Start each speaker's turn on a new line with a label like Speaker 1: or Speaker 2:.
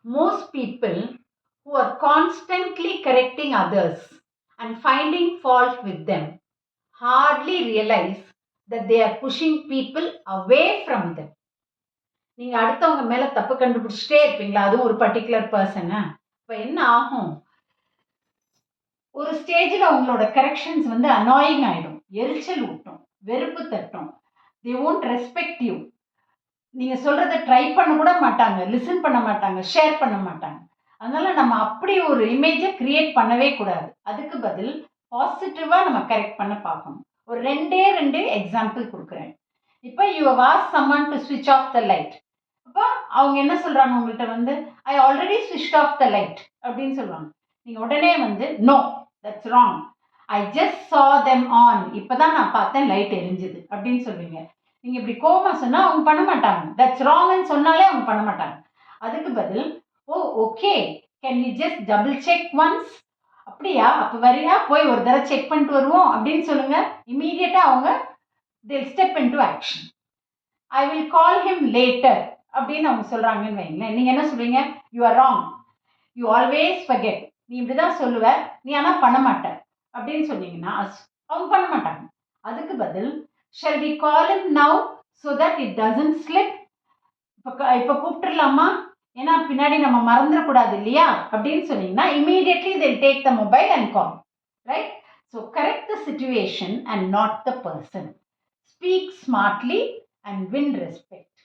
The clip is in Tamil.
Speaker 1: most people who are constantly correcting others and finding fault with them hardly realize that they are pushing people away from them. நீங்க அடுத்தவங்க மேல தப்பு கண்டுபிடிச்சிட்டே இருப்பீங்களா? அதுவும் ஒரு பர்டிகுலர் பர்சனை. இப்போ என்ன ஆகும்? ஒரு ஸ்டேஜில் உங்களோட கரெக்ஷன்ஸ் வந்து அனாயிங் ஆகிடும், எரிச்சல் ஊட்டும், வெறுப்பு தட்டும். they won't respect you. நீங்கள் சொல்கிறத ட்ரை பண்ண கூட மாட்டாங்க, லிசன் பண்ண மாட்டாங்க, ஷேர் பண்ண மாட்டாங்க. அதனால் நம்ம அப்படி ஒரு இமேஜை க்ரியேட் பண்ணவே கூடாது. அதுக்கு பதில் பாசிட்டிவாக நம்ம கரெக்ட் பண்ண பார்க்கணும். ஒரு ரெண்டு எக்ஸாம்பிள் கொடுக்குறேன். இப்போ you have asked someone to ஸ்விட்ச் ஆஃப் த லைட். அப்போ அவங்க என்ன சொல்கிறாங்க உங்கள்கிட்ட வந்து, ஐ ஆல்ரெடி ஸ்விட்ச் ஆஃப் த லைட் அப்படின்னு சொல்லுவாங்க. நீங்கள் உடனே வந்து no, that's wrong, I just saw them on, இப்போ தான் நான் பார்த்தேன் லைட் எரிஞ்சுது அப்படின்னு சொல்லுவீங்க. நீங்கள் இப்படி கோமா சொன்னால் அவங்க பண்ண மாட்டாங்க. தட்ஸ் ராங்னு சொன்னாலே அவங்க பண்ண மாட்டாங்க. அதுக்கு பதில், oh okay, can we just double check once, அப்படியா, அப்போ வரியா, போய் ஒரு தடவை செக் பண்ணிட்டு வருவோம் அப்படின்னு சொல்லுங்கள். இமீடியட்டாக அவங்க they'll step into action. I will call him later அப்படின்னு அவங்க சொல்கிறாங்கன்னு வைங்களேன். நீங்கள் என்ன சொல்லுவீங்க? You are wrong, you always forget, நீ இப்படி தான் சொல்லுவ, நீ ஆனால் பண்ண மாட்ட அப்படின்னு சொன்னீங்கன்னா அவங்க பண்ண மாட்டாங்க. அதுக்கு பதில், shall we call him now so that it doesn't slip? இப்போ கூப்பிட்டுடலாமா, ஏன்னா பின்னாடி நம்ம மறந்துடக்கூடாது இல்லையா அப்படின்னு சொன்னீங்கன்னா immediately they'll take the mobile and call, right? So correct the situation and not the person. Speak smartly and win respect.